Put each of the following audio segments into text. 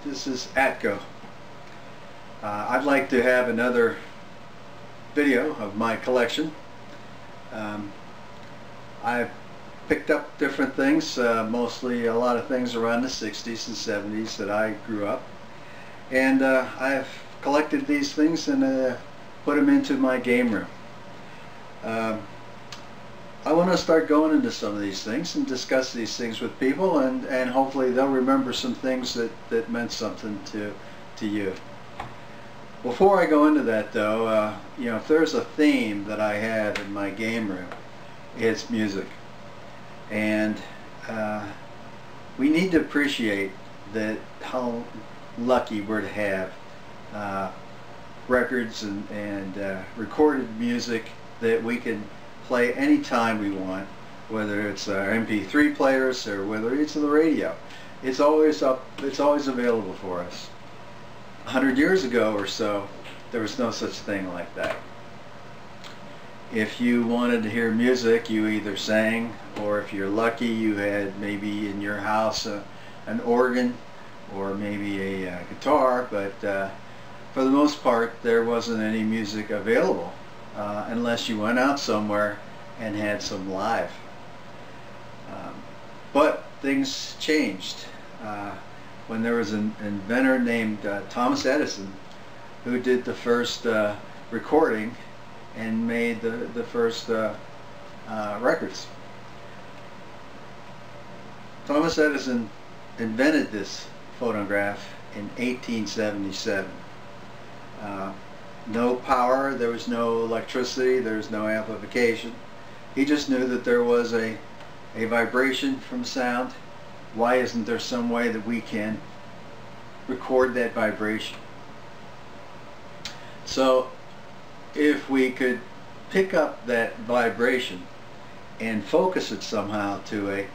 This is Atco. I'd like to have another video of my collection. I've picked up different things, mostly a lot of things around the 60s and 70s that I grew up. And I've collected these things and put them into my game room. I want to start going into some of these things and discuss these things with people, and hopefully they'll remember some things that meant something to you. Before I go into that though, if there's a theme that I have in my game room, it's music. And we need to appreciate that how lucky we're to have records and recorded music that we can play anytime we want, whether it's our MP3 players or whether it's the radio. It's always up, it's always available for us. 100 years ago or so, there was no such thing like that. If you wanted to hear music, you either sang, or if you're lucky, you had maybe in your house an organ or maybe a guitar, but for the most part there wasn't any music available unless you went out somewhere and had some live. But things changed when there was an inventor named Thomas Edison who did the first recording and made the first records. Thomas Edison invented this phonograph in 1877. No power, there was no electricity, there was no amplification. He just knew that there was a vibration from sound. Why isn't there some way that we can record that vibration? So if we could pick up that vibration and focus it somehow to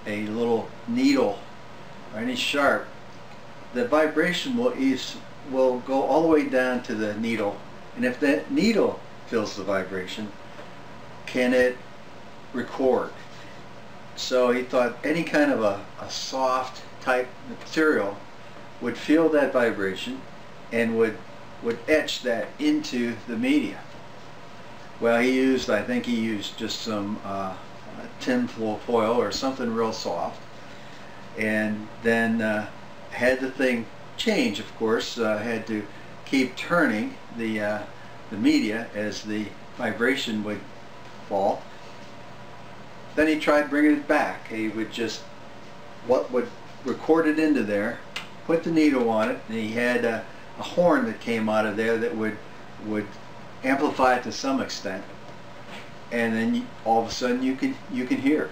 a little needle or any sharp, the vibration will go all the way down to the needle, and if that needle feels the vibration, can it record? So he thought any kind of a soft type material would feel that vibration and would etch that into the media. Well, I think he used just some tin foil or something real soft, and then had the thing change, of course, had to keep turning the media as the vibration would fall. Then he tried bringing it back. He would just would record it into there, put the needle on it, and he had a horn that came out of there that would amplify it to some extent, and then all of a sudden you can hear.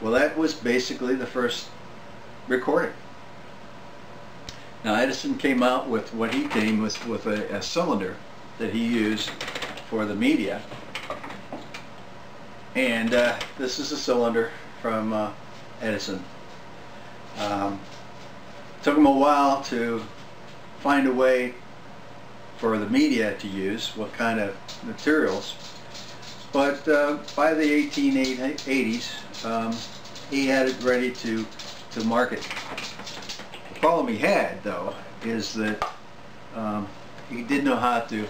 Well, that was basically the first recording. Now Edison came out with what he came with a cylinder that he used for the media, and this is a cylinder from Edison. Took him a while to find a way for the media to use, what kind of materials, but by the 1880s he had it ready to market. The problem he had, though, is that he didn't know how to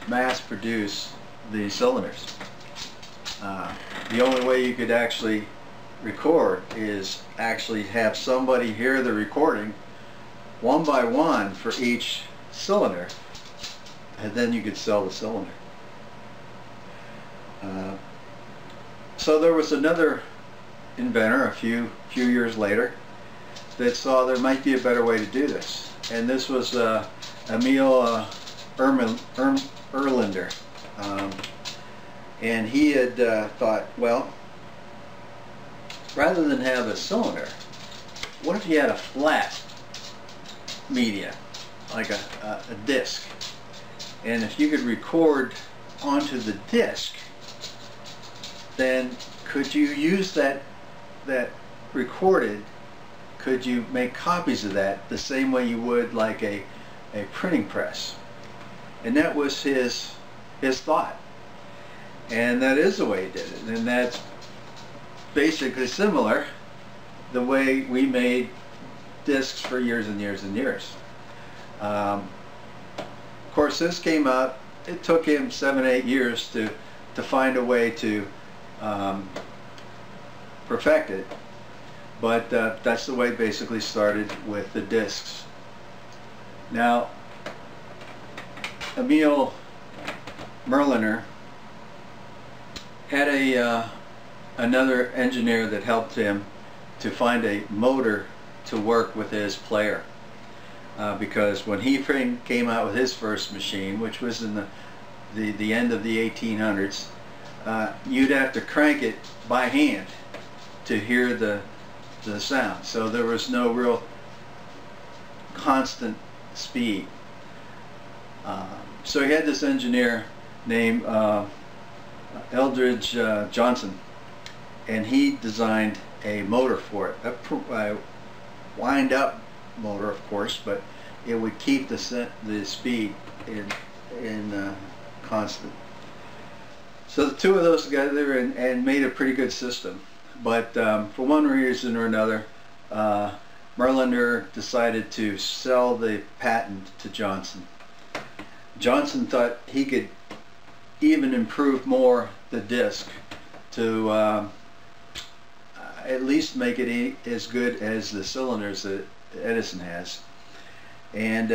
mass produce the cylinders. The only way you could actually record is actually have somebody hear the recording one by one for each cylinder, and then you could sell the cylinder. So there was another inventor a few years later that saw there might be a better way to do this, and this was Emil Erlander, and he had thought, well, rather than have a cylinder, what if you had a flat media, like a disc, and if you could record onto the disc, then could you use that recorded, could you make copies of that the same way you would like a printing press? And that was his thought, and that is the way he did it, and that's basically similar the way we made discs for years and years and years. Of course, this came out, it took him 7-8 years to find a way to perfect it, but that's the way it basically started with the discs. Now, Emil Erlander had another engineer that helped him to find a motor to work with his player, because when he came out with his first machine, which was in the end of the 1800s, you'd have to crank it by hand to hear the sound, so there was no real constant speed. So he had this engineer named Eldridge Johnson, and he designed a motor for it, a wind-up motor, of course, but it would keep the speed in constant. So the two of those together and made a pretty good system. But for one reason or another, Erlander decided to sell the patent to Johnson. Johnson thought he could even improve more the disc to at least make it as good as the cylinders that Edison has, and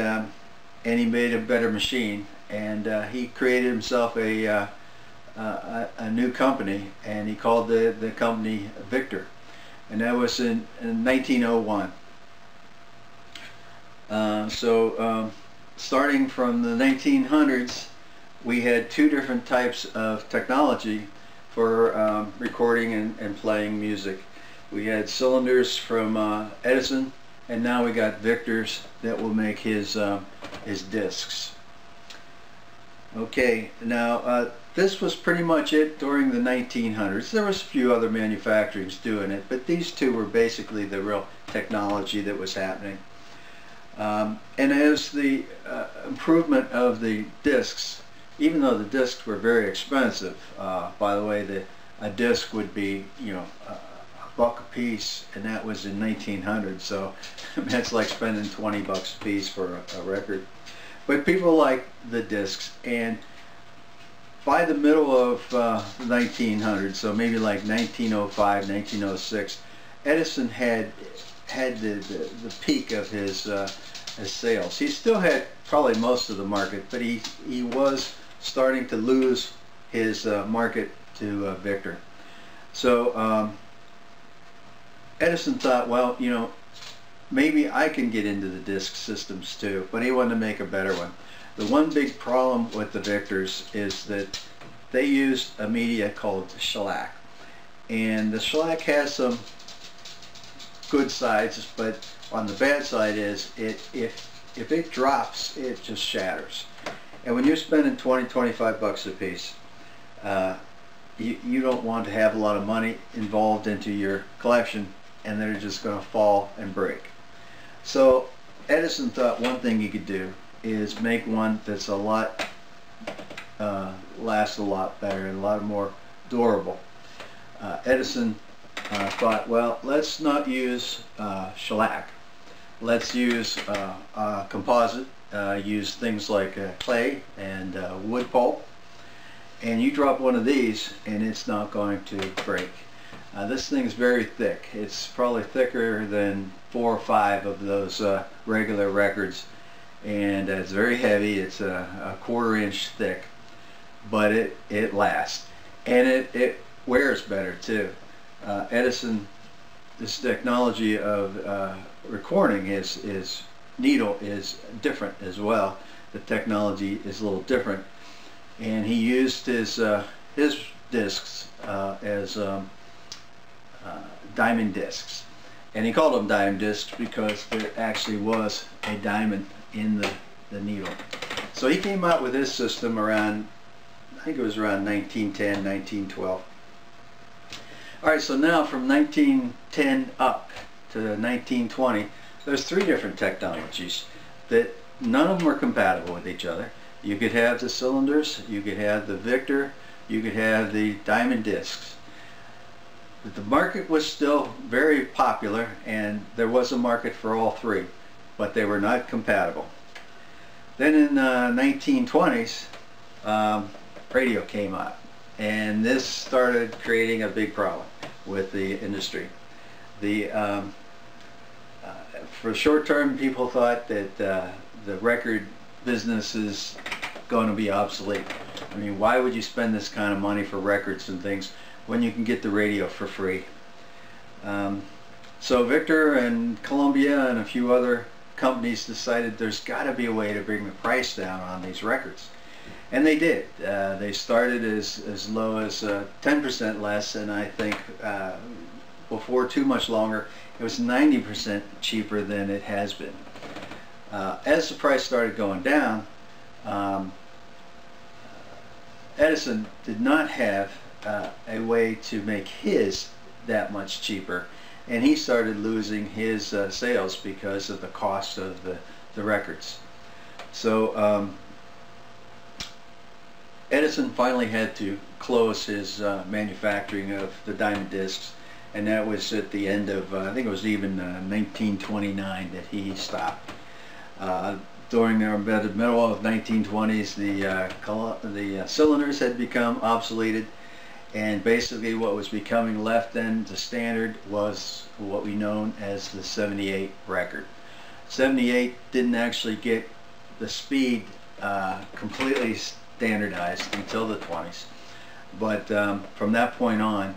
he made a better machine, and he created himself a new company, and he called the company Victor, and that was in 1901. Starting from the 1900s, we had two different types of technology for recording and playing music. We had cylinders from Edison, and now we got Victors that will make his discs. Okay, now this was pretty much it during the 1900s. There was a few other manufacturers doing it, but these two were basically the real technology that was happening. And as the improvement of the discs, even though the discs were very expensive, by the way, a disc would be, you know, $1 a piece, and that was in 1900, so that's like spending $20 a piece for a record. But people liked the discs, and by the middle of the 1900s, so maybe like 1905, 1906, Edison had the peak of his sales. He still had probably most of the market, but he was starting to lose his market to Victor. So Edison thought, well, you know, maybe I can get into the disc systems too, but he wanted to make a better one. The one big problem with the Victors is that they used a media called shellac, and the shellac has some good sides, but on the bad side is if it drops, it just shatters. And when you're spending $20-25 a piece, you don't want to have a lot of money involved into your collection, and they're just going to fall and break. So Edison thought one thing he could do is make one that's a lot lasts a lot better and a lot more durable. Edison thought, well, let's not use shellac. Let's use composite. Use things like clay and wood pulp, and you drop one of these and it's not going to break. This thing's very thick. It's probably thicker than 4 or 5 of those regular records, and it's very heavy. It's a 1/4 inch thick, but it lasts, and it wears better too. Edison, this technology of recording his needle is different as well. The technology is a little different, and he used his discs as diamond discs, and he called them diamond discs because there actually was a diamond in the needle. So he came out with his system around, I think it was around 1910, 1912. Alright, so now from 1910 up to 1920, there's 3 different technologies that none of them are compatible with each other. You could have the cylinders, you could have the Victor, you could have the diamond discs. the market was still very popular, and there was a market for all three, but they were not compatible. Then in 1920s, radio came out, and this started creating a big problem with the industry. For short term, people thought that the record business is going to be obsolete. I mean, why would you spend this kind of money for records and things when you can get the radio for free? So Victor and Columbia and a few other companies decided there's got to be a way to bring the price down on these records. And they did. They started as low as 10% less, and I think before too much longer it was 90% cheaper than it has been. As the price started going down, Edison did not have a way to make his that much cheaper, and he started losing his sales because of the cost of the records. So Edison finally had to close his manufacturing of the diamond discs, and that was at the end of, I think it was even 1929 that he stopped. During the middle of 1920s, the cylinders had become obsoleted, and basically what was becoming left then the standard was what we know as the 78 record. 78 didn't actually get the speed completely standardized until the 20s, but from that point on,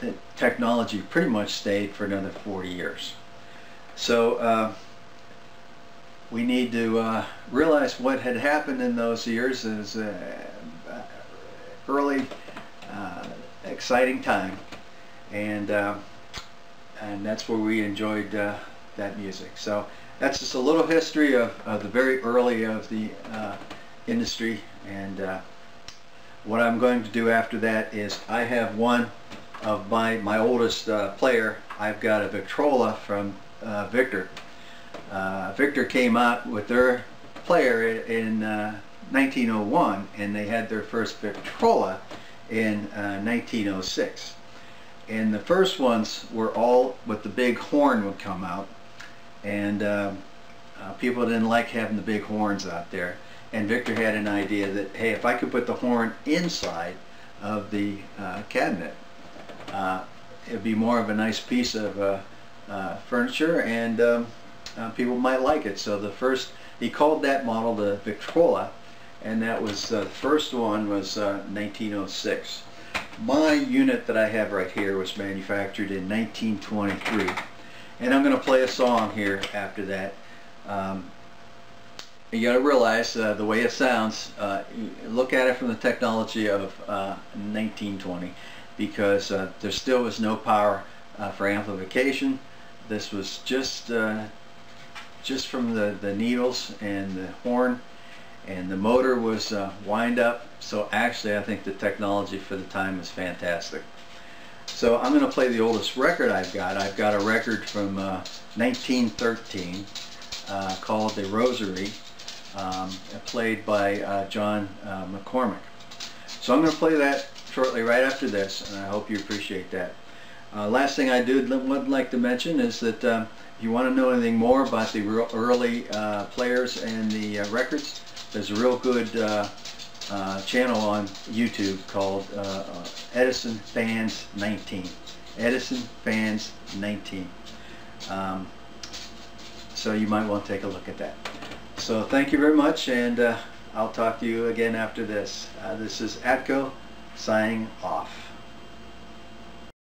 the technology pretty much stayed for another 40 years. So we need to realize what had happened in those years is early exciting time, and that's where we enjoyed that music. So that's just a little history of the very early of the industry, and what I'm going to do after that is I have one of my oldest player. I've got a Victrola from Victor. Victor came out with their player in 1901, and they had their first Victrola in 1906. And the first ones were all with the big horn would come out, and people didn't like having the big horns out there. And Victor had an idea that, hey, if I could put the horn inside of the cabinet, it'd be more of a nice piece of furniture, and people might like it. So the first, he called that model the Victrola, and that was the first one was 1906. My unit that I have right here was manufactured in 1923, and I'm going to play a song here after that. You got to realize the way it sounds. Look at it from the technology of 1920, because there still was no power for amplification. This was just from the needles and the horn, and the motor was wind up. So actually I think the technology for the time is fantastic. So I'm going to play the oldest record I've got. I've got a record from 1913 called The Rosary, played by John McCormick. So I'm going to play that shortly right after this, and I hope you appreciate that. Last thing I would like to mention is that if you want to know anything more about the early players and the records, there's a real good channel on YouTube called Edison Fans 19. Edison Fans 19. So you might want to take a look at that. So thank you very much, and I'll talk to you again after this. This is Atco signing off.